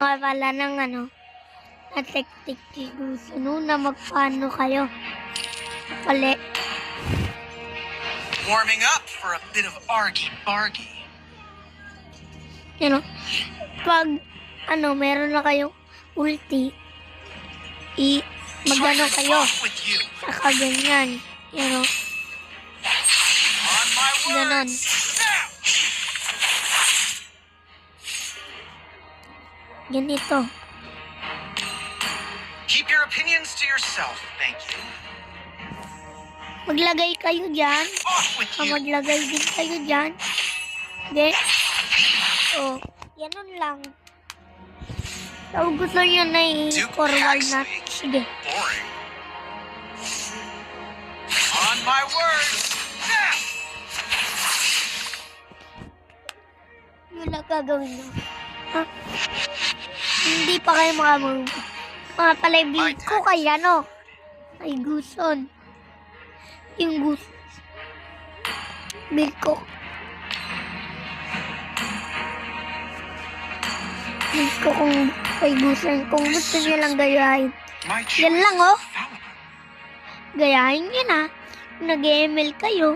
Pala ng natektik gusto na magpaano kayo. Pali. Warming up for a bit of argy-bargy. Pag meron na kayong ulti, magano kayo. Saka ganyan. Ganon. Ganito. Keep your opinions to yourself, thank you. Maglagay kayo dyan. Maglagay din kayo dyan. Okay? Ganun lang. So, gusto nyo na i-forward na. Sige. Boring. On my word. Yun lang gagawin nyo. Hindi pa kayo mga palibig ko kaya ay guson. Yung gusto. Big ko. Big ko kung kay guson. Kung gusto nyo lang gayahin. Yan lang gayahin nyo na. Nag-ML kayo.